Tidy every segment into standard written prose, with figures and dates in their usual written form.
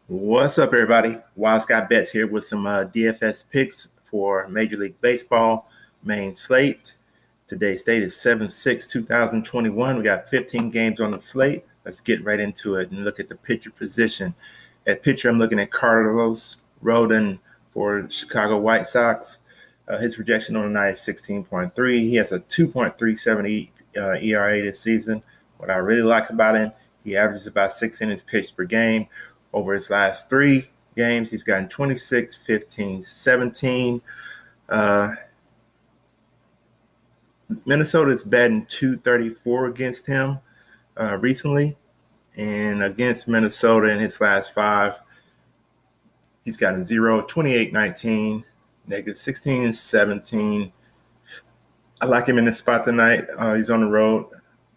What's up, everybody? WiseGuyBets here with some DFS picks for Major League Baseball main slate. Today's date is 7/6/2021. We got 15 games on the slate. Let's get right into it and look at the pitcher position. At pitcher, I'm looking at Carlos Rodon for Chicago White Sox. His projection on the night is 16.3. He has a 2.37 ERA this season. What I really like about him, he averages about 6 innings pitched per game. Over his last 3 games, he's gotten 26, 15, 17. Minnesota's batting .234 against him recently. And against Minnesota in his last 5, he's gotten 0, 28, 19, negative 16, 17. I like him in this spot tonight. He's on the road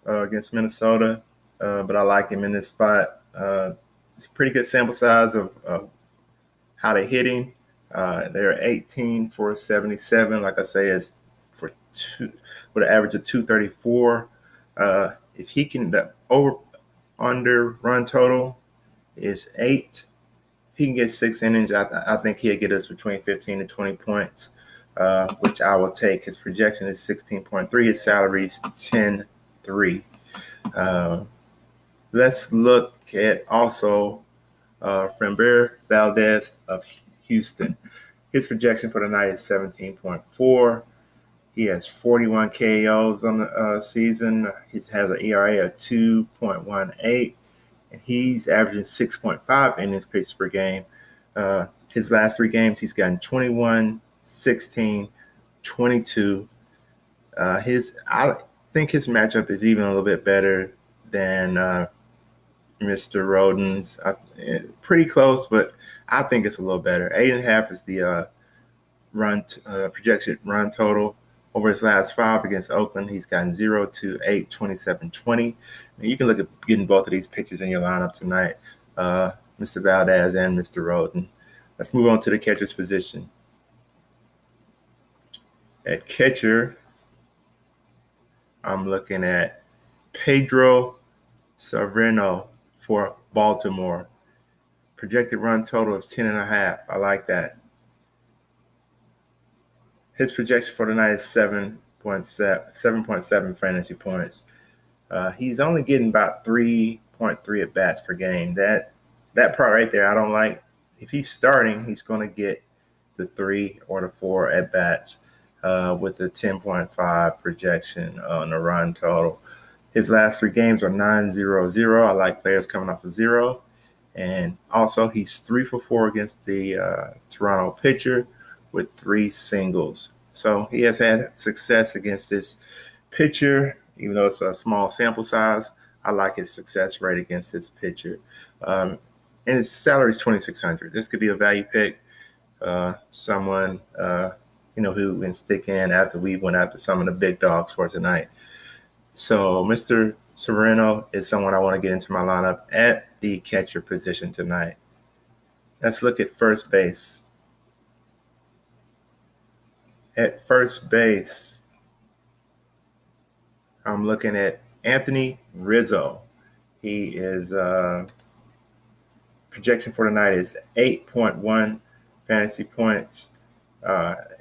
against Minnesota, but I like him in this spot. It's a pretty good sample size of how they're hitting. They're 18 for 77. Like I say, it's with an average of 234. If he can, the over/under run total is 8. If he can get 6 innings, I think he'll get us between 15 and 20 points, which I will take. His projection is 16.3. His salary is 10.3. Let's look at also Framber Valdez of Houston. His projection for the night is 17.4. He has 41 KOs on the season. He has an ERA of 2.18, and he's averaging 6.5 innings pitched per game. His last 3 games, he's gotten 21, 16, 22. I think his matchup is even a little bit better than Mr. Rodon's. Pretty close, but I think it's a little better. 8.5 is the projected run total. Over his last 5 against Oakland, he's gotten 0, 2, 8, 27, 20. And you can look at getting both of these pitchers in your lineup tonight, Mr. Valdez and Mr. Rodon. Let's move on to the catcher's position. At catcher, I'm looking at Pedro Severino for Baltimore. Projected run total of 10.5. I like that. His projection for the night is 7.7 fantasy points. He's only getting about 3.3 at bats per game. That part right there, I don't like. If he's starting, he's going to get the 3 or the 4 at bats with the 10.5 projection on the run total. His last 3 games are 9-0-0. I like players coming off of 0. And also, he's 3 for 4 against the Toronto pitcher with 3 singles. So he has had success against this pitcher, even though it's a small sample size. I like his success rate against this pitcher. And his salary is $2,600. This could be a value pick. Someone who can stick in after we went after some of the big dogs for tonight. So Mr. Severino is someone I want to get into my lineup at the catcher position tonight. Let's look at first base. At first base, I'm looking at Anthony Rizzo. He is projection for tonight is 8.1 fantasy points.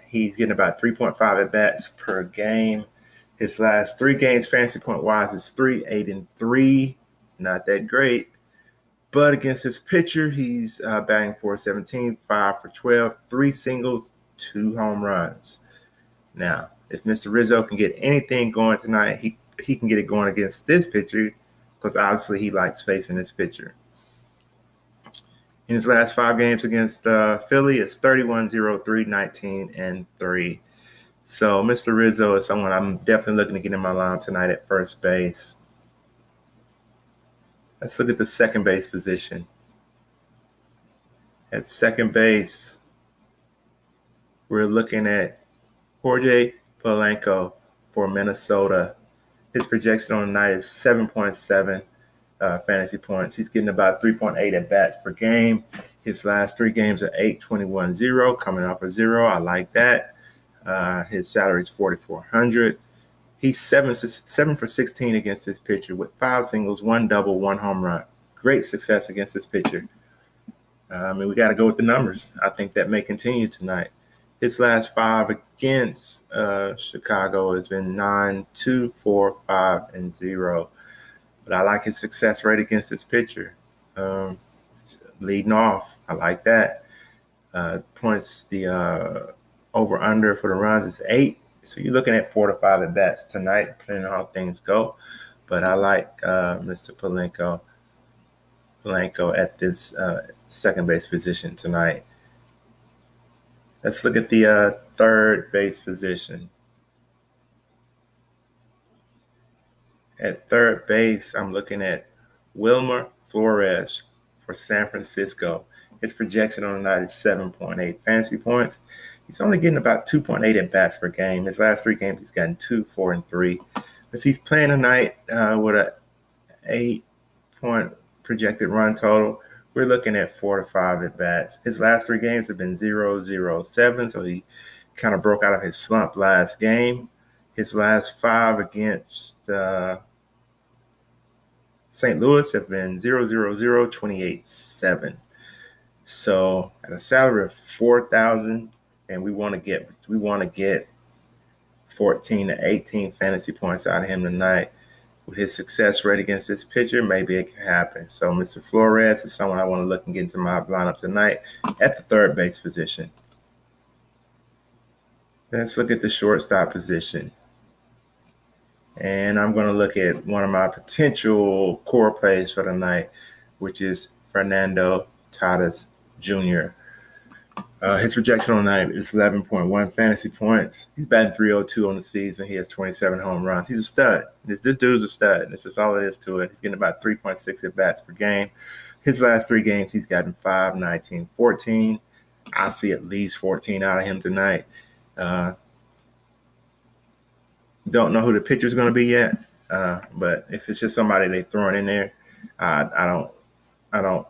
He's getting about 3.5 at bats per game. His last 3 games, fantasy point wise, is 3, 8, and 3. Not that great. But against his pitcher, he's batting .417, 5 for 12, 3 singles, 2 home runs. Now, if Mr. Rizzo can get anything going tonight, he can get it going against this pitcher because obviously he likes facing this pitcher. In his last 5 games against Philly, it's 31, 0, 3, 19, and 3. So Mr. Rizzo is someone I'm definitely looking to get in my lineup tonight at first base. Let's look at the second base position. At second base, we're looking at Jorge Polanco for Minnesota. His projection on the night is 7.7 fantasy points. He's getting about 3.8 at bats per game. His last 3 games are 8, 21, 0, coming off of 0. I like that. His salary is $4,400. He's 7 for 16 against this pitcher with 5 singles, 1 double, 1 home run. Great success against this pitcher. I mean, we got to go with the numbers. I think that may continue tonight. His last 5 against Chicago has been 9-2, 4-5, and 0. But I like his success rate against his pitcher. Leading off, I like that. Points, the over-under for the runs is 8. So you're looking at 4 to 5 at bats tonight, depending on how things go. But I like Mr. Polanco at this second base position tonight. Let's look at the third base position. At third base, I'm looking at Wilmer Flores for San Francisco. His projection on the night is 7.8 fantasy points. He's only getting about 2.8 at bats per game. His last 3 games, he's gotten 2, 4, and 3. If he's playing tonight with an 8-point projected run total, we're looking at 4 to 5 at bats. His last 3 games have been 0, 0, 7, so he kind of broke out of his slump last game. His last 5 against St. Louis have been 0, 0, 0, 28, 7. So at a salary of $4,000, and we want to get 14 to 18 fantasy points out of him tonight. With his success rate against this pitcher, maybe it can happen. So Mr. Flores is someone I want to look and get into my lineup tonight at the third base position. Let's look at the shortstop position. And I'm going to look at one of my potential core plays for the night, which is Fernando Tatis Jr. His projection on the night is 11.1 fantasy points. He's batting .302 on the season. He has 27 home runs. He's a stud. This dude's a stud. This is all it is to it. He's getting about 3.6 at bats per game. His last 3 games, he's gotten 5, 19, 14. I see at least 14 out of him tonight. Don't know who the pitcher's going to be yet, but if it's just somebody they throwing in there, I don't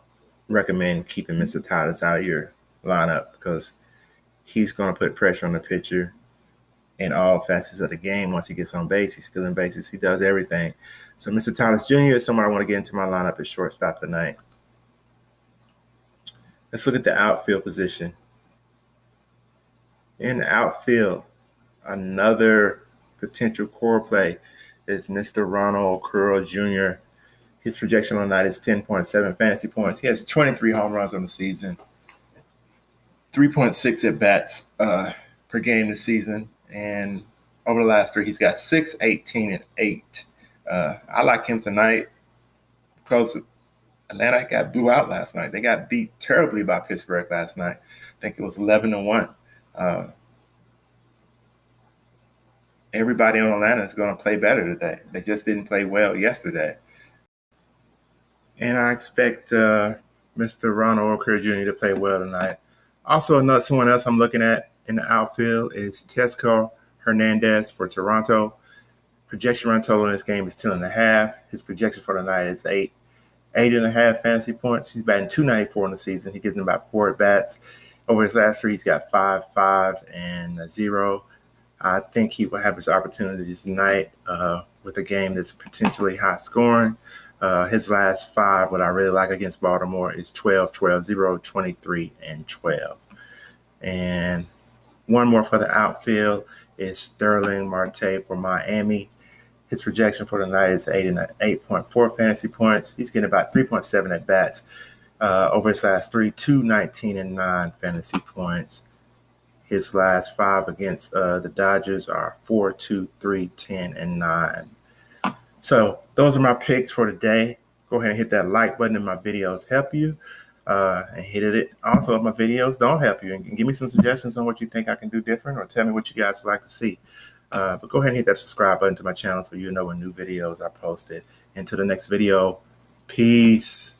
recommend keeping Mr. Tatis out of your lineup because he's going to put pressure on the pitcher in all facets of the game. Once he gets on base, he's stealing bases. He does everything. So Mr. Tatis Jr. is someone I want to get into my lineup at shortstop tonight. Let's look at the outfield position. In the outfield, another potential core play is Mr. Ronald Acuna Jr. His projection on the night is 10.7 fantasy points. He has 23 home runs on the season, 3.6 at bats per game this season, and over the last 3, he's got 6, 18, and 8. I like him tonight because Atlanta got blew out last night. They got beat terribly by Pittsburgh last night. I think it was 11-1. Everybody on Atlanta is going to play better today. They just didn't play well yesterday. And I expect Mr. Ronald Acuna Jr. to play well tonight. Also, someone else I'm looking at in the outfield is Teoscar Hernandez for Toronto. Projection run total in this game is 10.5. His projection for the night is 8.5 fantasy points. He's batting .294 in the season. He gives them about 4 at bats. Over his last 3, he's got 5, 5, and 0. I think he will have his opportunities tonight with a game that's potentially high scoring. His last 5, what I really like against Baltimore, is 12, 12, 0, 23, and 12. And one more for the outfield is Sterling Marte for Miami. His projection for the night is 8.4 fantasy points. He's getting about 3.7 at bats. Over his last 3, 2, 19, and 9 fantasy points. His last 5 against the Dodgers are 4, 2, 3, 10, and 9. So those are my picks for today. Go ahead and hit that like button if my videos help you. And hit it also if my videos don't help you. And give me some suggestions on what you think I can do different, or tell me what you guys would like to see. But go ahead and hit that subscribe button to my channel so you know when new videos are posted. Until the next video, peace.